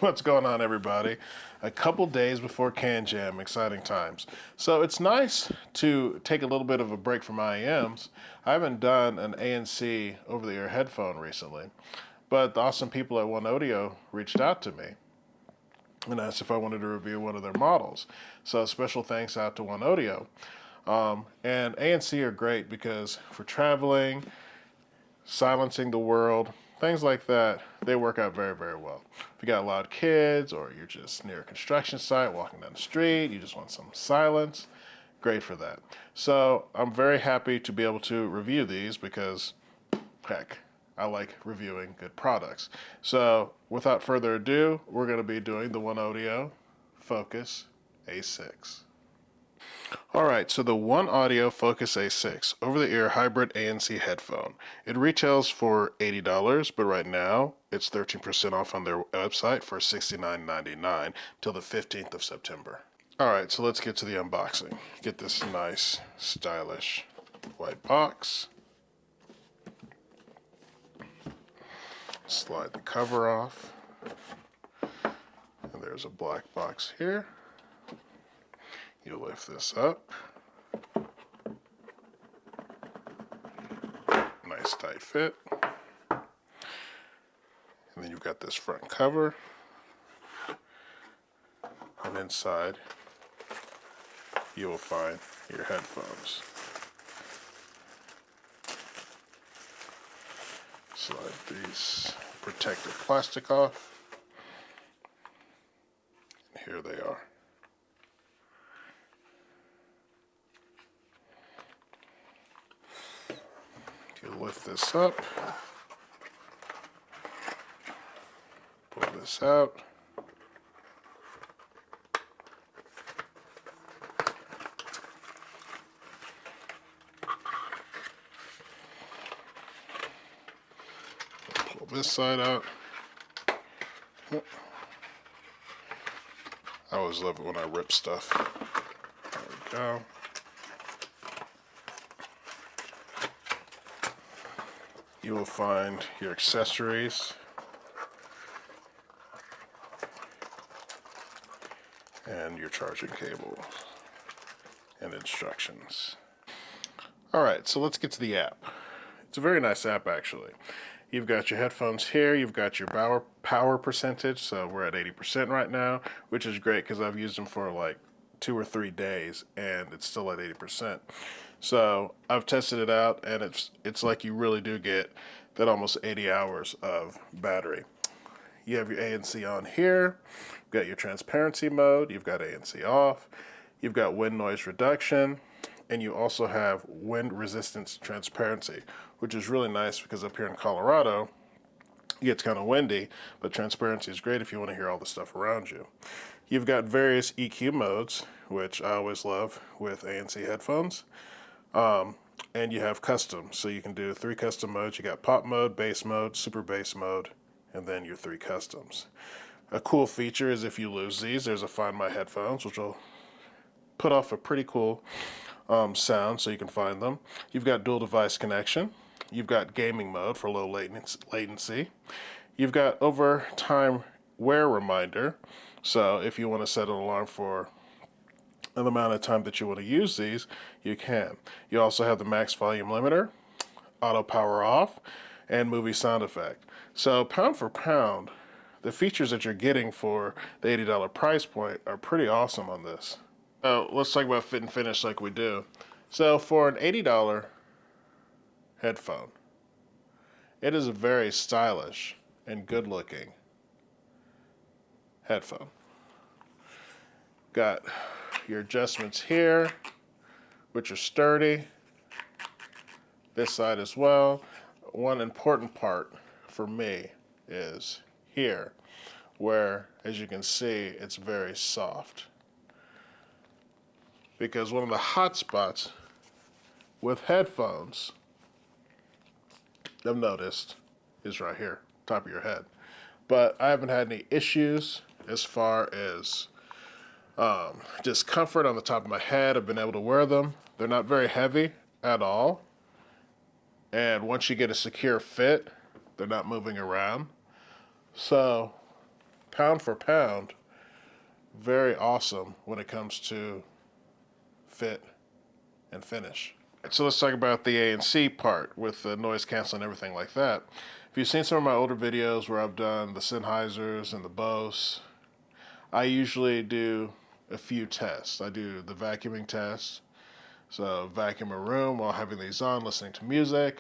What's going on, everybody? A couple days before Can Jam, exciting times. So it's nice to take a little bit of a break from IEMs. I haven't done an ANC over-the-ear headphone recently, but the awesome people at OneOdio reached out to me and asked if I wanted to review one of their models. So special thanks out to OneOdio. And ANC are great because for traveling, silencing the world, things like that, they work out very, very well. If you got loud kids or you're just near a construction site, walking down the street, you just want some silence, great for that. So I'm very happy to be able to review these because, heck, I like reviewing good products. So without further ado, we're going to be doing the OneOdio Focus A6. All right, so the OneOdio Focus A6 over-the-ear hybrid ANC headphone. It retails for $80, but right now it's 13% off on their website for $69.99 till the 15th of September. All right, so let's get to the unboxing. Get this nice, stylish white box. Slide the cover off. And there's a black box here. You lift this up. Nice tight fit. And then you've got this front cover. And inside you will find your headphones. Slide these protective plastic off. And here they are. You lift this up, pull this out, pull this side out. I always love it when I rip stuff. There we go. You will find your accessories and your charging cable and instructions. All right, so let's get to the app. It's a very nice app, actually. You've got your headphones here, you've got your power percentage, so we're at 80% right now, which is great because I've used them for like 2 or 3 days and it's still at 80%. So I've tested it out and it's like you really do get that almost 80 hours of battery. You have your ANC on here, you've got your transparency mode, you've got ANC off, you've got wind noise reduction, and you also have wind resistance transparency, which is really nice because up here in Colorado, it gets kind of windy, but transparency is great if you want to hear all the stuff around you. You've got various EQ modes, which I always love with ANC headphones. And you have custom, so you can do 3 custom modes. You got pop mode, bass mode, super bass mode, and then your 3 customs. A cool feature is if you lose these, there's a Find My Headphones, which will put off a pretty cool sound so you can find them. You've got dual device connection. You've got gaming mode for low latency. You've got over time wear reminder, so if you want to set an alarm for the amount of time that you want to use these, you can. You also have the max volume limiter, auto power off, and movie sound effect. So pound for pound, the features that you're getting for the $80 price point are pretty awesome on this. So let's talk about fit and finish like we do. So for an $80 headphone, it is a very stylish and good looking headphone. Got your adjustments here, which are sturdy. This side as well. One important part for me is here, where, as you can see, it's very soft. Because one of the hot spots with headphones, I've noticed, is right here, top of your head. But I haven't had any issues as far as discomfort on the top of my head. I've been able to wear them. They're not very heavy at all. And once you get a secure fit, they're not moving around. So pound for pound, very awesome when it comes to fit and finish. So let's talk about the ANC part with the noise canceling and everything like that. If you've seen some of my older videos where I've done the Sennheisers and the Bose, I usually do a few tests. I do the vacuuming test, so vacuum a room while having these on, listening to music.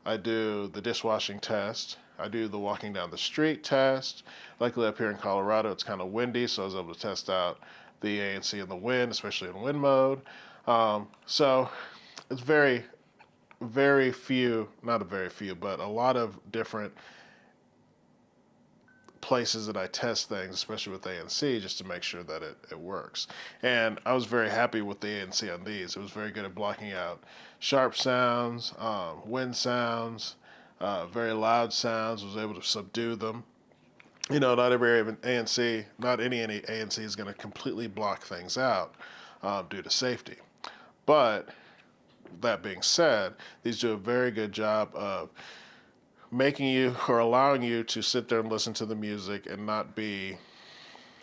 I do the dishwashing test. I do the walking down the street test. Luckily up here in Colorado it's kind of windy, so I was able to test out the ANC in the wind, especially in wind mode. So it's very few, not a very few, but a lot of different places that I test things, especially with ANC, just to make sure that it works. And I was very happy with the ANC on these. It was very good at blocking out sharp sounds, wind sounds, very loud sounds, was able to subdue them. You know, not every ANC, not any ANC is going to completely block things out due to safety. But that being said, these do a very good job of making you or allowing you to sit there and listen to the music and not be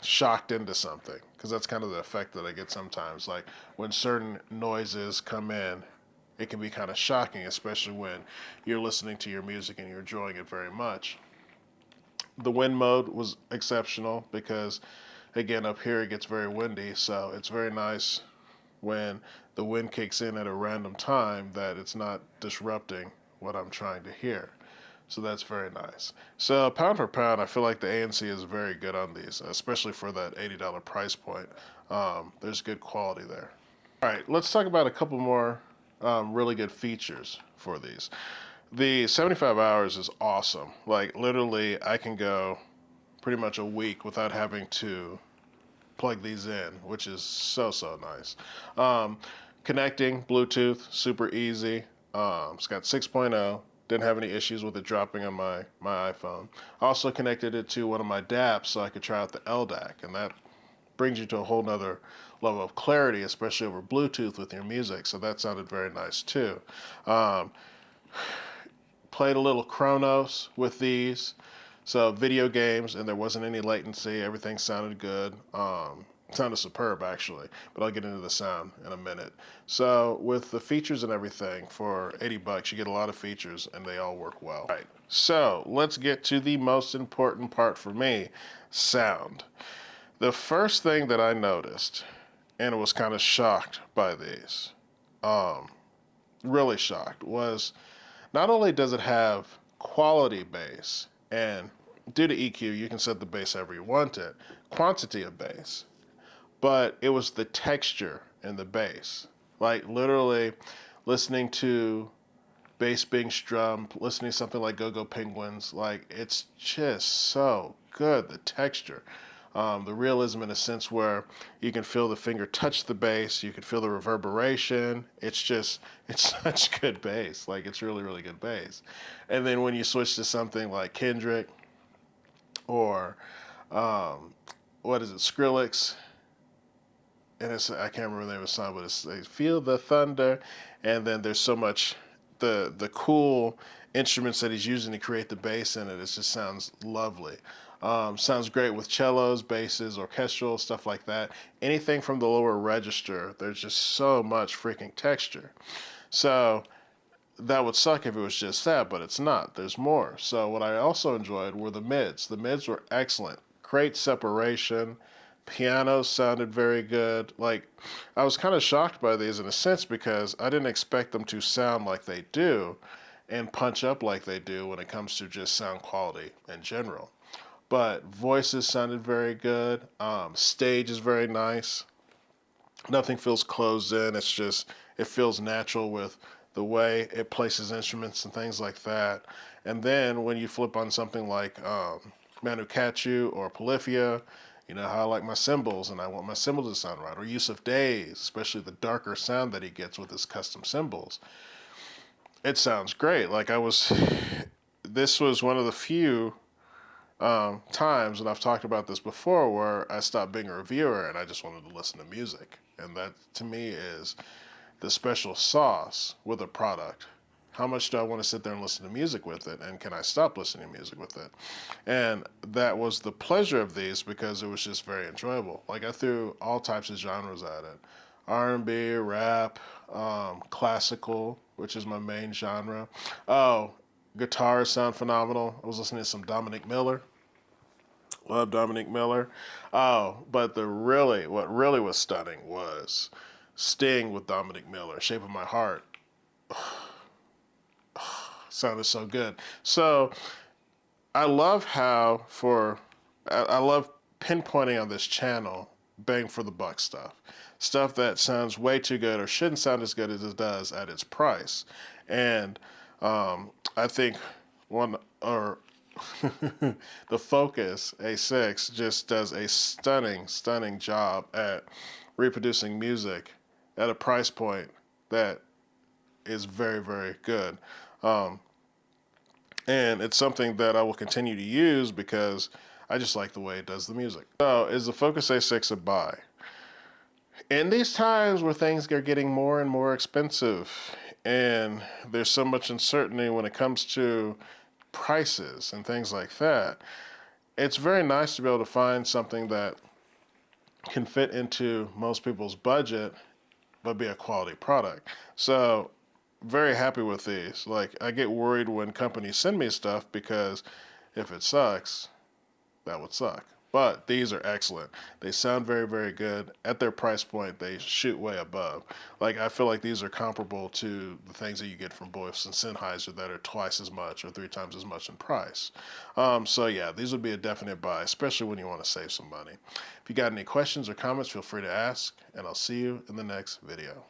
shocked into something, because that's kind of the effect that I get sometimes. Like when certain noises come in, it can be kind of shocking, especially when you're listening to your music and you're enjoying it very much. The wind mode was exceptional because, again, up here it gets very windy, so it's very nice when the wind kicks in at a random time that it's not disrupting what I'm trying to hear. So that's very nice. So pound for pound, I feel like the ANC is very good on these, especially for that $80 price point. There's good quality there. All right, let's talk about a couple more really good features for these. The 75 hours is awesome. Like literally, I can go pretty much a week without having to plug these in, which is so nice. Connecting Bluetooth, super easy. It's got 6.0. Didn't have any issues with it dropping on my iPhone. Also connected it to one of my DAPs so I could try out the LDAC, and that brings you to a whole nother level of clarity, especially over Bluetooth with your music. So that sounded very nice too. Played a little Chronos with these. So video games, and there wasn't any latency. Everything sounded good. Sounded superb actually, but I'll get into the sound in a minute. So with the features and everything, for $80 you get a lot of features and they all work well. All right, so let's get to the most important part for me, sound. The first thing that I noticed, and was kind of shocked by these, really shocked, was not only does it have quality bass, and due to EQ you can set the bass however you want it, quantity of bass, but it was the texture in the bass. Like literally listening to bass being strummed, listening to something like Go-Go Penguins, like it's just so good, the texture. The realism in a sense where you can feel the finger touch the bass, you can feel the reverberation. It's such good bass. Like it's really good bass. And then when you switch to something like Kendrick or what is it, Skrillex, and I can't remember the name of the song, but it's they feel the thunder, and then there's so much the cool instruments that he's using to create the bass in it. It just sounds lovely. Sounds great with cellos, basses, orchestral, stuff like that. Anything from the lower register, there's just so much freaking texture. So that would suck if it was just that, but it's not. There's more. So what I also enjoyed were the mids. The mids were excellent. Great separation. Piano sounded very good. Like, I was kind of shocked by these in a sense because I didn't expect them to sound like they do and punch up like they do when it comes to just sound quality in general. But voices sounded very good. Stage is very nice. Nothing feels closed in. It's just, it feels natural with the way it places instruments and things like that. And then when you flip on something like Manukatu or Polyphia, you know how I like my cymbals and I want my cymbals to sound right. Or Yusuf Days, especially the darker sound that he gets with his custom cymbals. It sounds great. Like this was one of the few times, and I've talked about this before, where I stopped being a reviewer and I just wanted to listen to music. And that to me is the special sauce with a product. How much do I want to sit there and listen to music with it? And can I stop listening to music with it? And that was the pleasure of these, because it was just very enjoyable. Like, I threw all types of genres at it. R&B, rap, classical, which is my main genre. Oh, guitars sound phenomenal. I was listening to some Dominic Miller. Love Dominic Miller. Oh, but what really was stunning was Sting with Dominic Miller. Shape of My Heart sounded so good. So I love I love pinpointing on this channel bang for the buck stuff. Stuff that sounds way too good or shouldn't sound as good as it does at its price. And I think one, or the Focus A6 just does a stunning job at reproducing music at a price point that is very good. And it's something that I will continue to use because I just like the way it does the music. So, is the Focus A6 a buy? In these times where things are getting more and more expensive and there's so much uncertainty when it comes to prices and things like that, it's very nice to be able to find something that can fit into most people's budget but be a quality product. So, very happy with these. Like, I get worried when companies send me stuff because if it sucks, that would suck. But these are excellent. They sound very good. At their price point, they shoot way above. Like, I feel like these are comparable to the things that you get from Bose and Sennheiser that are twice as much or 3 times as much in price. So yeah, these would be a definite buy, especially when you want to save some money. If you got any questions or comments, feel free to ask, and I'll see you in the next video.